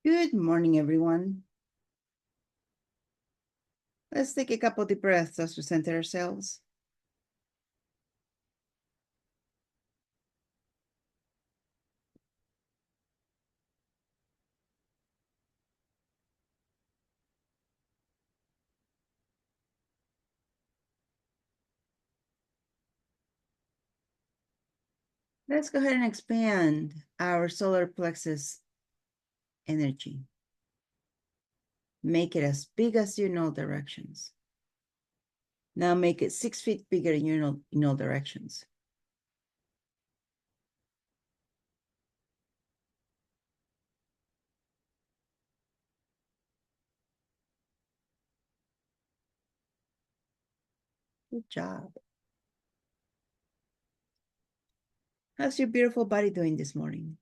Good morning, everyone. Let's take a couple deep breaths as we center ourselves. Let's go ahead and expand our solar plexus energy. Make it as big as you in all directions. Now make it 6 feet bigger in all directions. Good job. How's your beautiful body doing this morning?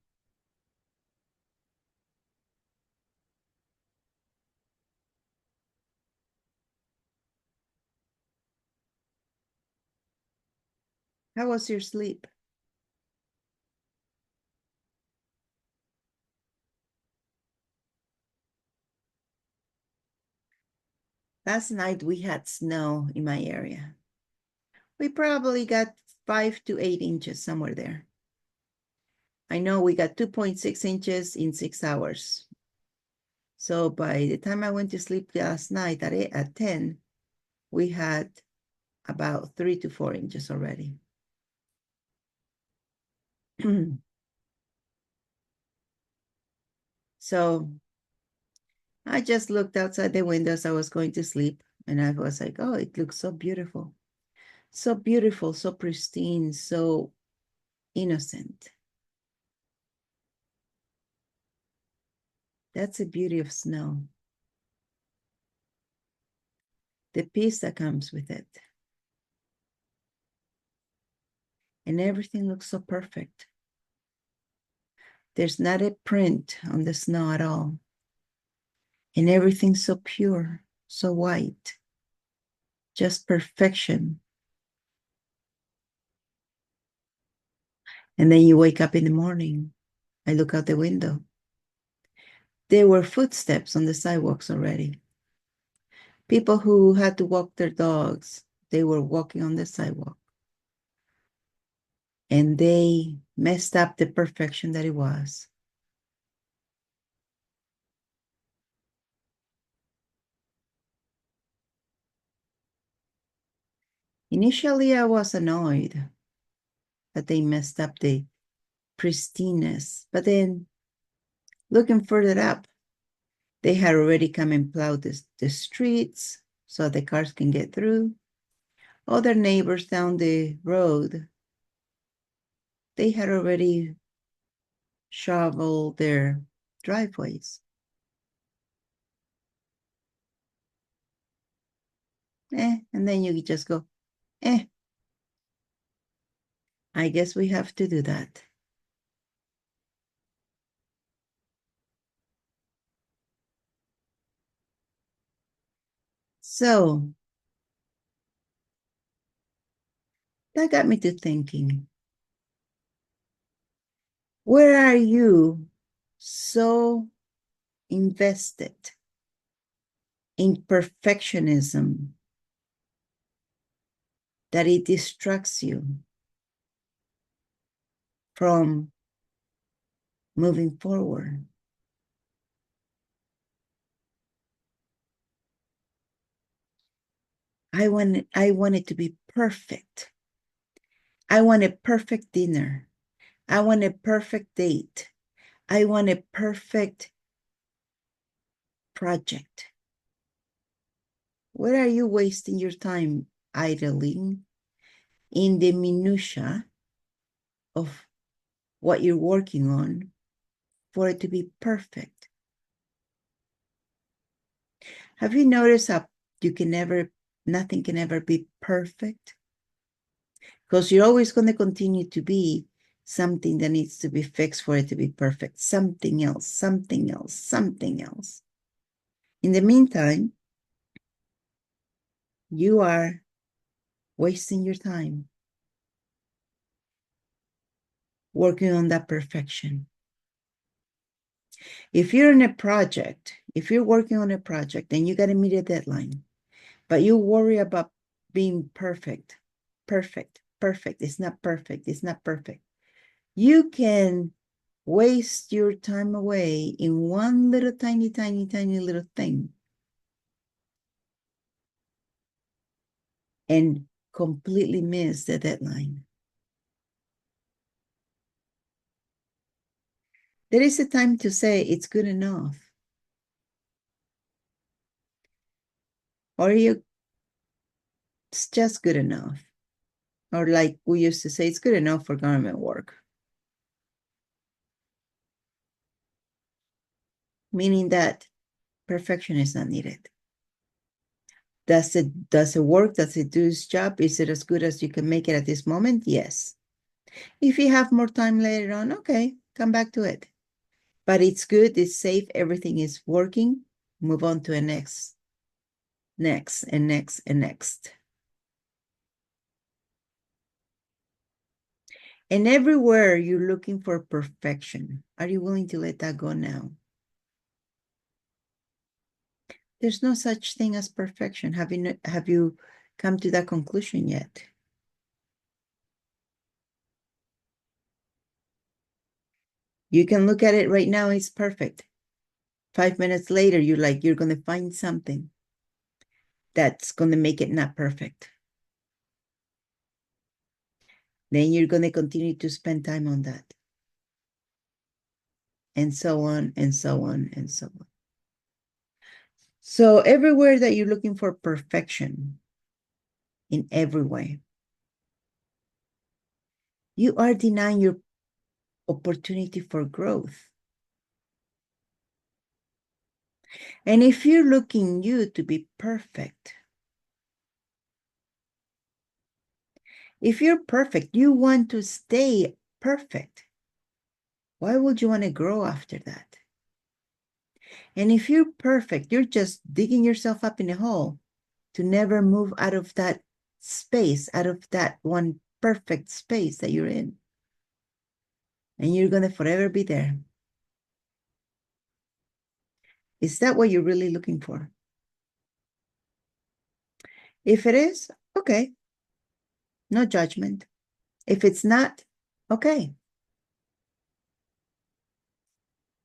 How was your sleep? Last night we had snow in my area. We probably got 5 to 8 inches, somewhere there. I know we got 2.6 inches in 6 hours. So by the time I went to sleep last night at 10, we had about 3 to 4 inches already. So I just looked outside the window as I was going to sleep, and I was like, oh, it looks so beautiful. So beautiful, so pristine, so innocent. That's the beauty of snow. The peace that comes with it. And everything looks so perfect. There's not a print on the snow at all. And everything's so pure, so white. Just perfection. And then you wake up in the morning. I look out the window. There were footsteps on the sidewalks already. People who had to walk their dogs, they were walking on the sidewalk. And they messed up the perfection that it was. Initially, I was annoyed that they messed up the pristineness. But then, looking further up, they had already come and plowed the streets so the cars can get through. Other neighbors down the road, they had already shoveled their driveways. And then you just go, I guess we have to do that. So that got me to thinking, where are you so invested in perfectionism that it distracts you from moving forward? I want it to be perfect. I want a perfect dinner. I want a perfect date. I want a perfect project. Where are you wasting your time idling in the minutia of what you're working on for it to be perfect? Have you noticed how nothing can ever be perfect? Because you're always going to continue to be something that needs to be fixed for it to be perfect. Something else, something else, something else. In the meantime, you are wasting your time working on that perfection. If you're in a project, if you're working on a project and you got to meet a deadline, but you worry about being perfect, perfect. It's not perfect. It's not perfect. You can waste your time away in one little tiny little thing and completely miss the deadline. There is a time to say it's good enough. Or it's just good enough. Or like we used to say, it's good enough for government work. Meaning that perfection is not needed. Does it work? Does it do its job? Is it as good as you can make it at this moment? Yes. If you have more time later on, okay, come back to it. But it's good, it's safe, everything is working. Move on to a next, and next. And everywhere you're looking for perfection, are you willing to let that go now? There's no such thing as perfection. Have you come to that conclusion yet? You can look at it right now, it's perfect. 5 minutes later, you're going to find something that's going to make it not perfect. Then you're going to continue to spend time on that. And so on, and so on, and so on. So everywhere that you're looking for perfection, in every way, you are denying your opportunity for growth. And if you're looking you to be perfect, if you're perfect, you want to stay perfect. Why would you want to grow after that? And if you're perfect, you're just digging yourself up in a hole to never move out of that space, out of that one perfect space that you're in. And you're going to forever be there. Is that what you're really looking for? If it is, okay. No judgment. If it's not, okay.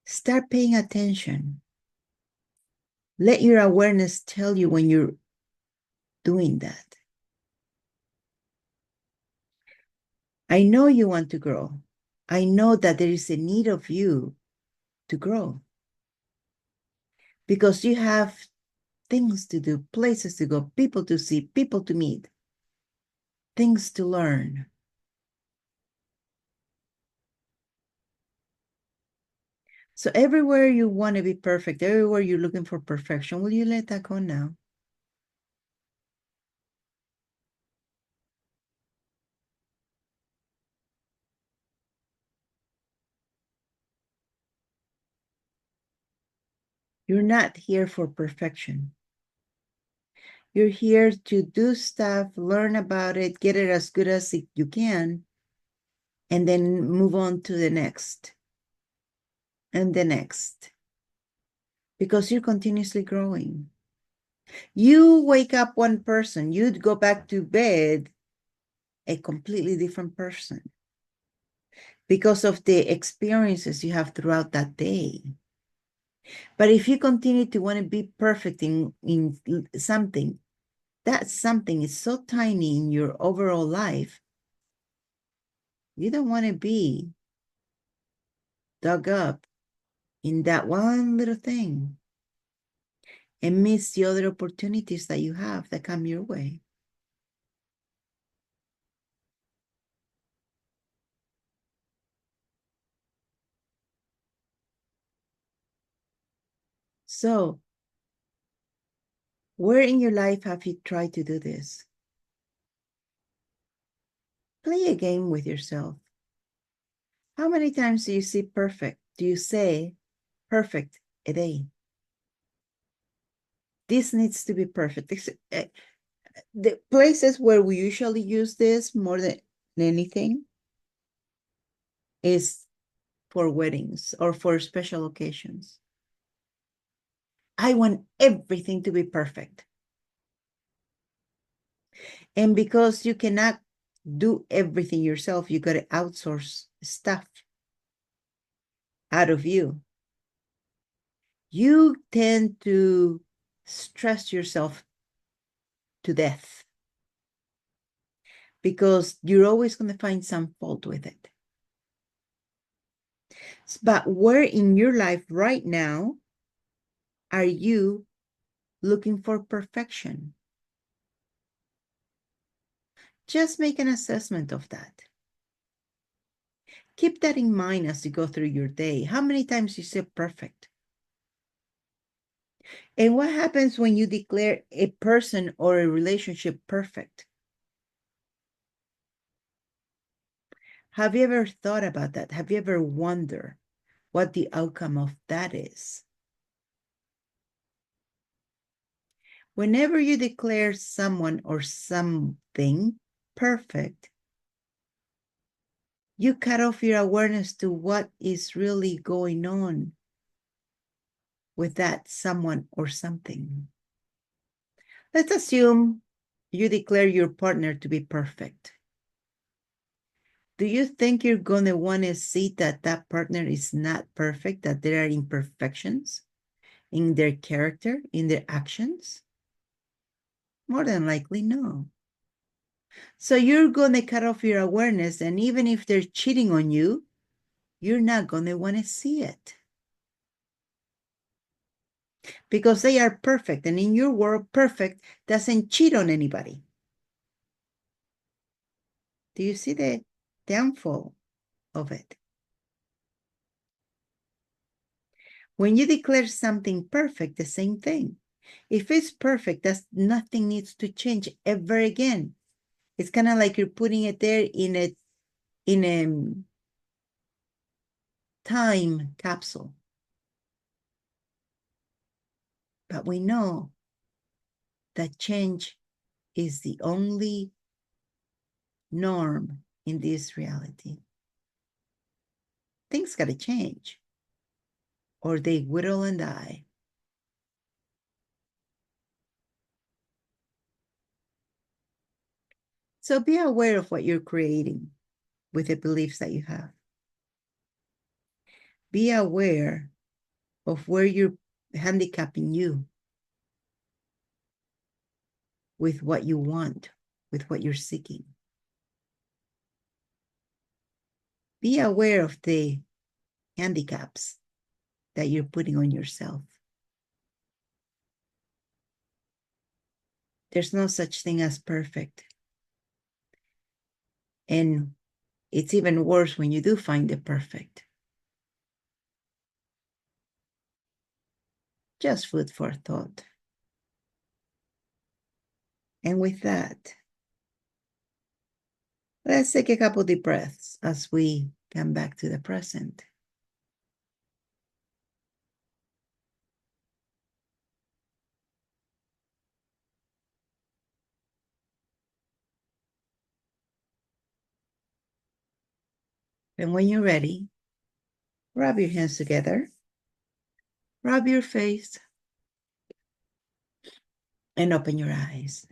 Start paying attention. Let your awareness tell you when you're doing that. I know you want to grow. I know that there is a need of you to grow because you have things to do, places to go, people to see, people to meet, things to learn. So everywhere you want to be perfect, everywhere you're looking for perfection, will you let that go now? You're not here for perfection. You're here to do stuff, learn about it, get it as good as you can, and then move on to the next and the next. Because you're continuously growing. You wake up one person, you'd go back to bed a completely different person because of the experiences you have throughout that day. But if you continue to want to be perfect in something, that something is so tiny in your overall life, you don't want to be dug up in that one little thing and miss the other opportunities that you have that come your way. So, where in your life have you tried to do this? Play a game with yourself. How many times do you see perfect? Do you say perfect a day? This needs to be perfect. The places where we usually use this more than anything is for weddings or for special occasions. I want everything to be perfect. And because you cannot do everything yourself, you got to outsource stuff out of you. You tend to stress yourself to death because you're always going to find some fault with it. But where in your life right now are you looking for perfection? Just make an assessment of that. Keep that in mind as you go through your day. How many times you say perfect? And what happens when you declare a person or a relationship perfect? Have you ever thought about that? Have you ever wondered what the outcome of that is? Whenever you declare someone or something perfect, you cut off your awareness to what is really going on with that someone or something. Let's assume you declare your partner to be perfect. Do you think you're going to want to see that that partner is not perfect, that there are imperfections in their character, in their actions? More than likely, no. So you're going to cut off your awareness, and even if they're cheating on you, you're not going to want to see it. Because they are perfect, and in your world, perfect doesn't cheat on anybody. Do you see the downfall of it? When you declare something perfect, the same thing. If it's perfect, nothing needs to change ever again. It's kind of like you're putting it there in a time capsule. But we know that change is the only norm in this reality. Things got to change, or they whittle and die. So be aware of what you're creating with the beliefs that you have. Be aware of where you're handicapping you with what you want, with what you're seeking. Be aware of the handicaps that you're putting on yourself. There's no such thing as perfect. And it's even worse when you do find the perfect. Just food for thought. And with that, let's take a couple deep breaths as we come back to the present. And when you're ready, rub your hands together, rub your face, and open your eyes.